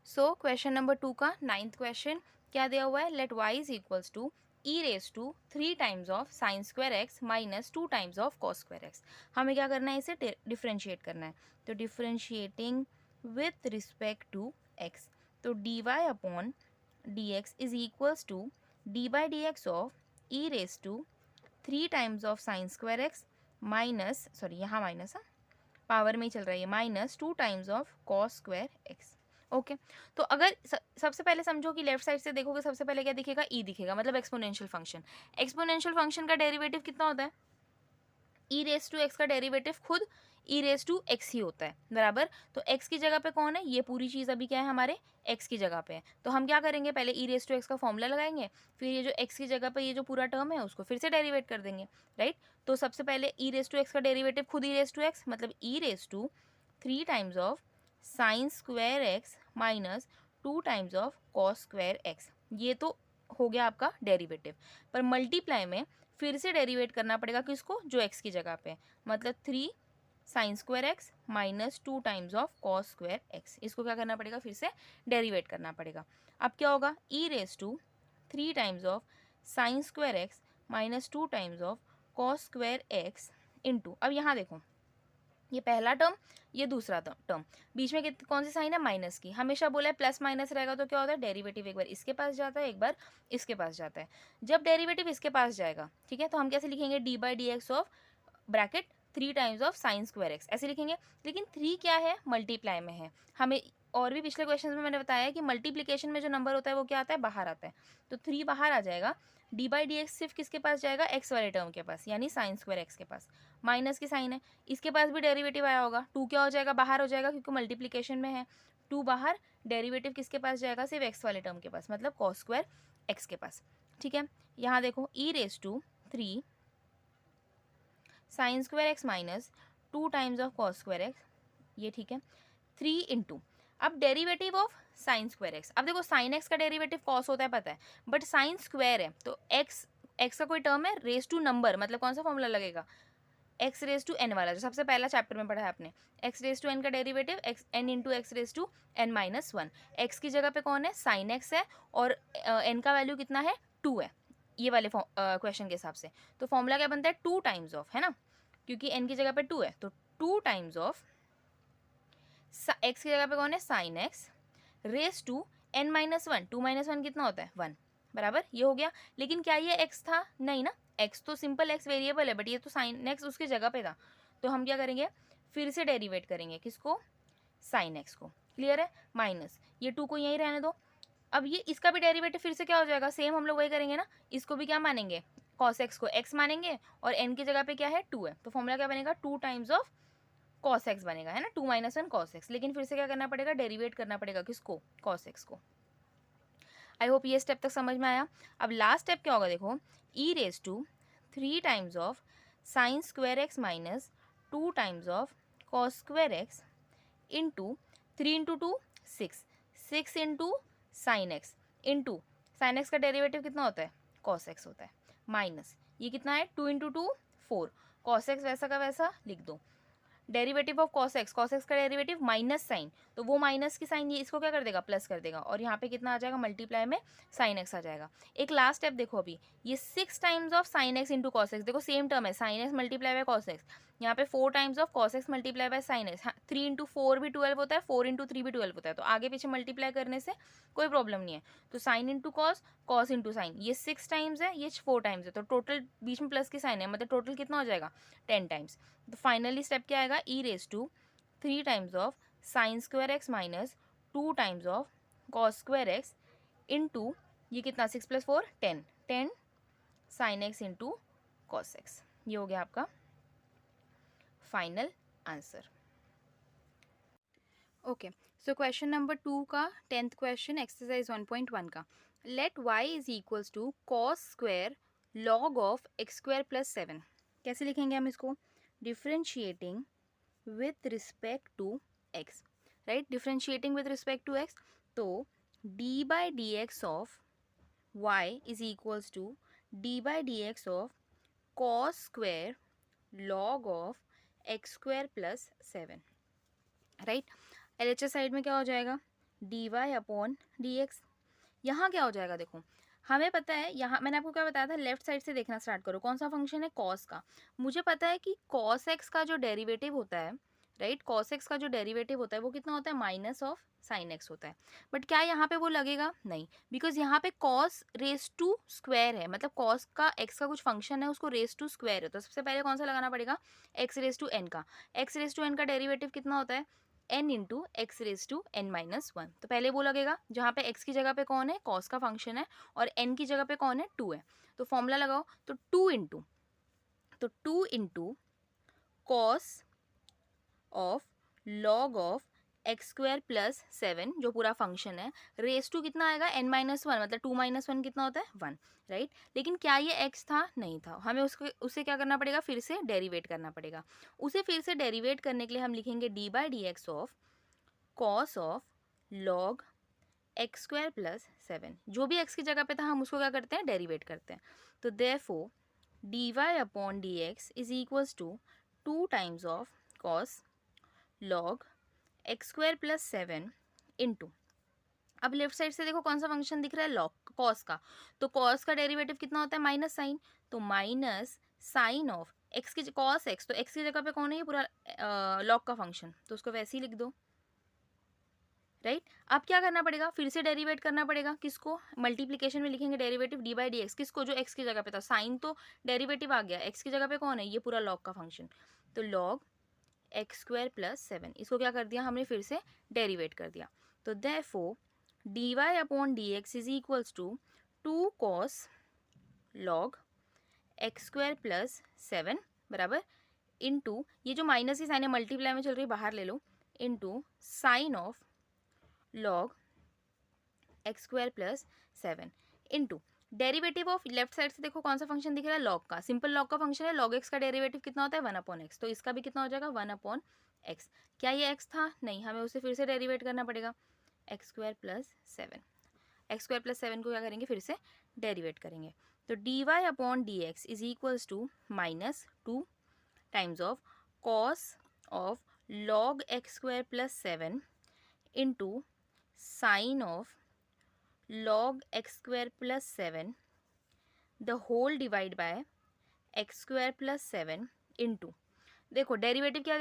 सो question number 2 का 9th question क्या दिया हुआ है, let y is equals to E raise to 3 times of sine square X minus 2 times of cos square X. हमें क्या करना है, इसे डिफ्रेंशिएट करना है। तो differentiating with respect to X, तो D Y upon D x is equals to D by D X of E raise to 3 times of sine square X minus, sorry यहाँ माइनस है, पावर में ही चल रहा है ये, minus 2 times of cos square x. Okay, तो अगर सबसे पहले समझो कि लेफ्ट साइड से देखोगे, सबसे पहले क्या दिखेगा, ई दिखेगा, मतलब एक्सपोनेंशियल फंक्शन। एक्सपोनेंशियल फंक्शन का डेरिवेटिव कितना होता है, ई रेस टू एक्स का डेरिवेटिव खुद ई रेस टू एक्स ही होता है, बराबर। तो एक्स की जगह पे कौन है, ये पूरी चीज़ अभी क्या है हमारे एक्स की जगह पे है। तो हम क्या करेंगे, पहले ई रेस टू एक्स का फॉर्मूला लगाएंगे, फिर ये जो एक्स की जगह पे ये जो पूरा टर्म है उसको फिर से डेरिवेट कर देंगे, राइट। तो सबसे पहले ई रेस टू एक्स का डेरिवेटिव खुद ई रेस टू एक्स, मतलब E raise to 3 times of sine square X minus 2 times of cos square X, ये तो हो गया आपका डेरिवेटिव। पर मल्टीप्लाई में फिर से डेरिवेट करना पड़ेगा किसको, जो एक्स की जगह पे, मतलब 3 sine square X minus 2 times of cos square x, इसको क्या करना पड़ेगा, फिर से डेरिवेट करना पड़ेगा। अब क्या होगा, E raise to 3 times of sine square X minus 2 times of cos square X into, अब यहाँ देखो, ये पहला टर्म, ये दूसरा टर्म, बीच में कौन सी साइन है, माइनस की। हमेशा बोला है प्लस माइनस रहेगा तो क्या होता है, डेरिवेटिव एक बार इसके पास जाता है, एक बार इसके पास जाता है। जब डेरिवेटिव इसके पास जाएगा, ठीक है, तो हम कैसे लिखेंगे, D by D X of bracket 3 times of sine square x, ऐसे लिखेंगे। लेकिन 3 क्या है, मल्टीप्लाई में है। हमें और भी पिछले क्वेश्चन में मैंने बताया कि मल्टीप्लीकेशन में जो नंबर होता है वो क्या आता है, बाहर आता है। तो 3 बाहर आ जाएगा, डी बाई डी एक्स सिर्फ किसके पास जाएगा, एक्स वाले टर्म के पास, यानी साइन स्क्वायर एक्स के पास। माइनस की साइन है, इसके पास भी डेरिवेटिव आया होगा, 2 क्या हो जाएगा, बाहर हो जाएगा, क्योंकि मल्टीप्लीकेशन में है। 2 बाहर, डेरिवेटिव किसके पास जाएगा, सिर्फ एक्स वाले टर्म के पास, मतलब कॉस स्क्वायर एक्स के पास, ठीक है। यहाँ देखो, E raise to 3 sine square X minus 2 times of cos square X, ये ठीक है, 3 इंटू, अब derivative of sine square X. अब देखो, साइन एक्स का डेरिवेटिव कॉस होता है पता है, बट साइन स्क्वायर है तो एक्स, एक्स का कोई टर्म है, रेस टू नंबर, मतलब कौन सा फॉर्मूला लगेगा, एक्स रेस टू एन वाला, जो सबसे पहला चैप्टर में पढ़ा है आपने। एक्स रेस टू एन का derivative x n into x raise to n minus 1। X की जगह पे कौन है, साइन एक्स है, और एन का वैल्यू कितना है, 2 है, ये वाले क्वेश्चन के हिसाब से। तो फॉर्मूला क्या बनता है, 2 टाइम्स ऑफ, है ना, क्योंकि एन की जगह पे 2 है, तो 2 टाइम्स ऑफ एक्स की जगह पे कौन है, sine x raise to n minus 1। 2 minus 1 कितना होता है, 1, बराबर, ये हो गया। लेकिन क्या ये एक्स था, नहीं ना, एक्स तो सिंपल एक्स वेरिएबल है, बट ये तो साइन एक्स उसकी जगह पे था। तो हम क्या करेंगे, फिर से डेरिवेट करेंगे किसको, साइन एक्स को, क्लियर है। माइनस ये 2 को यहीं रहने दो। अब ये इसका भी डेरिवेटिव फिर से क्या हो जाएगा, सेम हम लोग वही करेंगे ना, इसको भी क्या मानेंगे, कॉस एक्स को एक्स मानेंगे, और एन की जगह पे क्या है, 2 है, तो फॉर्मूला क्या बनेगा, 2 टाइम्स ऑफ कॉस एक्स बनेगा, है ना, 2 माइनस 1 कॉस एक्स। लेकिन फिर से क्या करना पड़ेगा, डेरिवेट करना पड़ेगा किसको, कॉस एक्स को। आई होप ये स्टेप तक समझ में आया। अब लास्ट स्टेप क्या होगा, देखो, E raise to 3 times of sine square X minus 2 times of cos square X into 3 into 2 6, 6 into sine x, into sine x का डेरिवेटिव कितना होता है, कॉस एक्स होता है, माइनस ये कितना है, 2 इंटू 2 4, कॉस एक्स वैसा का वैसा लिख दो। डेरिवेटिव ऑफ कॉस एक्स का डेरिवेटिव माइनस साइन, तो वो माइनस की साइन ये इसको क्या कर देगा, प्लस कर देगा, और यहाँ पे कितना आ जाएगा, मल्टीप्लाई में साइन एक्स आ जाएगा। एक लास्ट स्टेप देखो, अभी ये 6 times of sine x into cos x, देखो सेम टर्म है, sine x multiply by cos x, यहाँ पे 4 times of cos x multiply by sine x. 3 into 4 भी 12 होता है, 4 इंटू 3 भी 12 होता है, तो आगे पीछे मल्टीप्लाई करने से कोई प्रॉब्लम नहीं है। तो sine into cos, cos into sine, ये 6 टाइम्स है, ये 4 टाइम्स है, तो टोटल बीच में प्लस की साइन है, मतलब टोटल कितना हो जाएगा, 10 टाइम्स। तो फाइनली स्टेप क्या आएगा, E raise to 3 times of sine square X minus 2 times of cos square X into, ये कितना, 6 plus 4 10, 10 sine x into cos X, ये हो गया आपका final answer. Okay, so question number 2 का 10th क्वेश्चन एक्सरसाइज 1.1 का, let y is equals to cos square log of X square plus 7। कैसे लिखेंगे हम इसको, differentiating with respect to x, right, differentiating with respect to x, तो d by dx of y is equals to d by dx of cos square log of x square plus 7, right। LHS side में क्या हो जाएगा, d Y upon D x. यहाँ क्या हो जाएगा, देखो हमें पता है, यहाँ मैंने आपको क्या बताया था, लेफ्ट साइड से देखना स्टार्ट करो। कौन सा फंक्शन है, कॉस का। मुझे पता है कि कॉस एक्स का जो डेरिवेटिव होता है, राइट, कॉस एक्स का जो डेरिवेटिव होता है वो कितना होता है, माइनस ऑफ साइन एक्स होता है। बट क्या यहाँ पे वो लगेगा, नहीं, बिकॉज यहाँ पे कॉस रेस टू स्क्वायर है, मतलब कॉस का एक्स का कुछ फंक्शन है, उसको रेस टू स्क्वायर है। तो सबसे पहले कौन सा लगाना पड़ेगा, एक्स रेस टू एन का। एक्स रेस टू एन का डेरिवेटिव कितना होता है, n into x raise to n minus one. तो पहले वो लगेगा जहाँ पे x की जगह पे कौन है, कॉस का फंक्शन है, और n की जगह पे कौन है, 2 है। तो फॉर्मूला लगाओ, तो 2 into cos of log of X square plus 7 जो पूरा फंक्शन है, रेस टू कितना आएगा, n माइनस वन, मतलब 2 माइनस वन कितना होता है, 1, राइट। लेकिन क्या ये x था, नहीं था, हमें उसे क्या करना पड़ेगा, फिर से डेरिवेट करना पड़ेगा। उसे फिर से डेरिवेट करने के लिए हम लिखेंगे D by D X of cos of log x square plus 7। जो भी x की जगह पे था हम उसको क्या करते हैं, डेरिवेट करते हैं। तो therefore d Y upon D x is equals to 2 times of cos log x square plus 7 into, अब लेफ्ट साइड से देखो कौन सा फंक्शन दिख रहा है, लॉग कॉस का। तो कॉस का डेरिवेटिव कितना होता है, माइनस साइन। तो माइनस साइन ऑफ एक्स की कॉस एक्स, तो एक्स की जगह पे कौन है, ये पूरा लॉग का फंक्शन, तो उसको वैसे ही लिख दो, राइट। अब क्या करना पड़ेगा, फिर से डेरिवेट करना पड़ेगा, किसको, मल्टीप्लिकेशन में लिखेंगे derivative D by D x, किसको, जो एक्स की जगह पे था, साइन तो डेरिवेटिव आ गया, एक्स की जगह पे कौन है, ये पूरा लॉग का फंक्शन। तो लॉग एक्स स्क्वायर प्लस 7, इसको क्या कर दिया हमने, फिर से डेरिवेट कर दिया। तो therefore d Y upon D x is equals to 2 cos log x square plus 7 बराबर, इंटू ये जो माइनस की साइन है मल्टीप्लाई में चल रही है, बाहर ले लो, into sine of log x square plus 7 into derivative of, left side से देखो कौन सा फंक्शन दिख रहा है, लॉग का, सिंपल लॉग का फंक्शन है, लॉग एक्स का डेरिवेटिव कितना होता है, 1 अपॉन एक्स। तो इसका भी कितना हो जाएगा, 1 अपॉन एक्स। क्या ये एक्स था, नहीं, हमें उसे फिर से डेरिवेट करना पड़ेगा, x square plus 7। X square plus 7 को क्या करेंगे, फिर से डेरिवेट करेंगे। तो D Y upon D x is equals to minus 2 times of cos of log x square plus 7 into sine of log x square plus 7 the whole divide by x square plus 7 into, देखो derivative क्या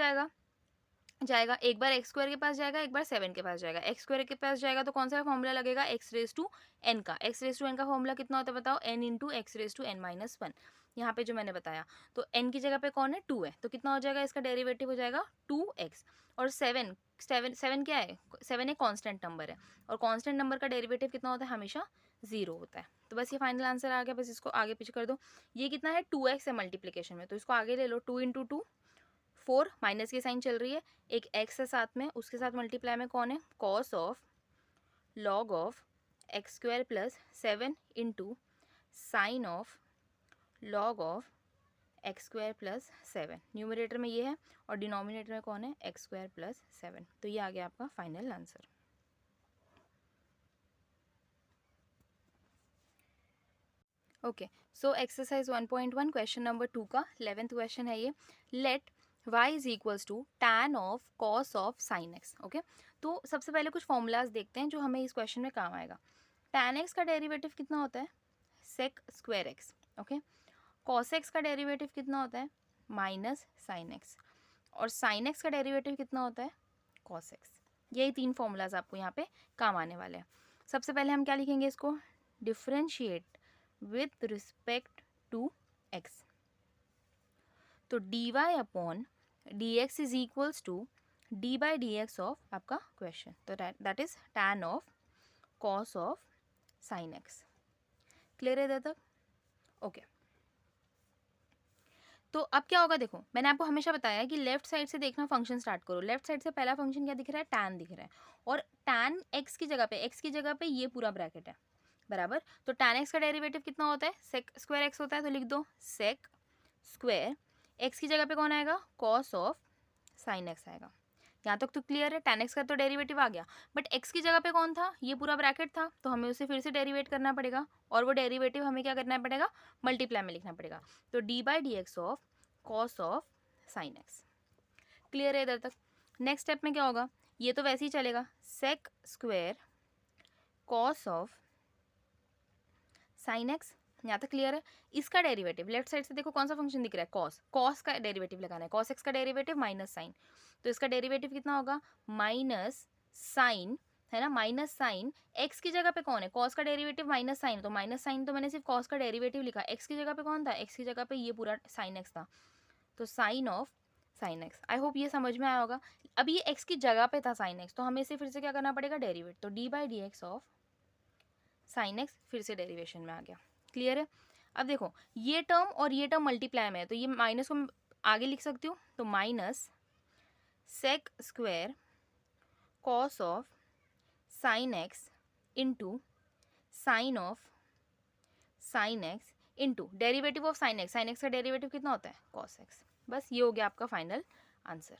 जाएगा एक बार x square के पास जाएगा, एक बार 7 के पास जाएगा। X square के पास जाएगा तो कौन सा फॉर्मूला लगेगा, एक्स रेस टू एन का। एक्स रेस टू एन का फॉर्मूला कितना होता है बताओ, n into x raise to n minus one. यहाँ पे जो मैंने बताया, तो एन की जगह पे कौन है, 2 है, तो कितना हो जाएगा, इसका डेरिवेटिव हो जाएगा 2x। और 7 क्या है, 7 एक कॉन्स्टेंट नंबर है, और कॉन्स्टेंट नंबर का डेरिवेटिव कितना होता है, हमेशा 0 होता है। तो बस ये फाइनल आंसर आ गया, बस इसको आगे पीछे कर दो। ये कितना है, 2x है मल्टीप्लीकेशन में, तो इसको आगे ले लो, 2 इंटू 2 4, माइनस की साइन चल रही है, एक एक्स है साथ में, उसके साथ मल्टीप्लाई में कौन है, cos of log of X square plus 7 into sine of log of X square plus 7। Numerator में ये है और डिनोमिनेटर में कौन है, एक्स स्क्वायर प्लस 7। तो ये आ गया आपका final answer. Okay, so exercise 1.1 question number 2 का 11th क्वेश्चन है ये। Let y is equals to tan of cos of sin x। Okay, तो सबसे पहले कुछ फॉर्मूलाज देखते हैं जो हमें इस क्वेश्चन में काम आएगा। tan x का डेरिवेटिव कितना होता है, sec square x। Okay, cos x का डेरिवेटिव कितना होता है, माइनस साइन x, और sin x का डेरिवेटिव कितना होता है, cos x। यही 3 फॉर्मूलाज आपको यहाँ पे काम आने वाले हैं। सबसे पहले हम क्या लिखेंगे, इसको differentiate with respect to x। तो dy upon dx is equals to d by dx of आपका क्वेश्चन, तो that is tan of cos of sin x। Clear है इधर तक, ओके। तो अब क्या होगा, देखो मैंने आपको हमेशा बताया है कि लेफ्ट साइड से देखना फंक्शन स्टार्ट करो। लेफ्ट साइड से पहला फंक्शन क्या दिख रहा है, tan दिख रहा है, और tan x की जगह पे ये पूरा ब्रैकेट है बराबर। तो tan x का डेरिवेटिव कितना होता है, सेक स्क्वायर x होता है, तो लिख दो सेक स्क्वायर x की जगह पे कौन आएगा, cos ऑफ sin x आएगा। यहाँ तक तो क्लियर है, tan x का तो डेरिवेटिव आ गया, बट x की जगह पे कौन था, ये पूरा ब्रैकेट था, तो हमें उसे फिर से डेरिवेट करना पड़ेगा, और वो डेरिवेटिव हमें क्या करना पड़ेगा, मल्टीप्लाई में लिखना पड़ेगा। तो d by D X of cos of sin x। Clear है इधर तक। नेक्स्ट स्टेप में क्या होगा, ये तो वैसे ही चलेगा, sec square cos of sine x, यहाँ तक क्लियर है। इसका डेरिवेटिव लेफ्ट साइड से देखो कौन सा फंक्शन दिख रहा है, कॉस, कॉस का डेरिवेटिव लगाना है, कॉस एक्स का डेरिवेटिव माइनस साइन, तो इसका डेरिवेटिव कितना होगा, माइनस साइन, है ना, माइनस साइन, एक्स की जगह पे कौन है, कॉस का डेरिवेटिव माइनस साइन, तो माइनस साइन तो मैंने सिर्फ कॉस का डेरिवेटिव लिखा, एक्स की जगह पे कौन था, एक्स की जगह पे ये पूरा साइन एक्स था, तो sine of sine x. I hope ये समझ में आया होगा। अब ये एक्स की जगह पे था साइन एक्स, तो हमें इसे फिर से क्या करना पड़ेगा, डेरिवेट, तो D by D X of sine x फिर से डेरिवेशन में आ गया, क्लियर है। अब देखो ये टर्म और ये टर्म मल्टीप्लाई में है, तो ये माइनस को मैं आगे लिख सकती हूँ, तो minus sec square cos of sine x into sine of sine x into derivative of sine x का डेरिवेटिव कितना होता है, कॉस एक्स। बस ये हो गया आपका फाइनल आंसर।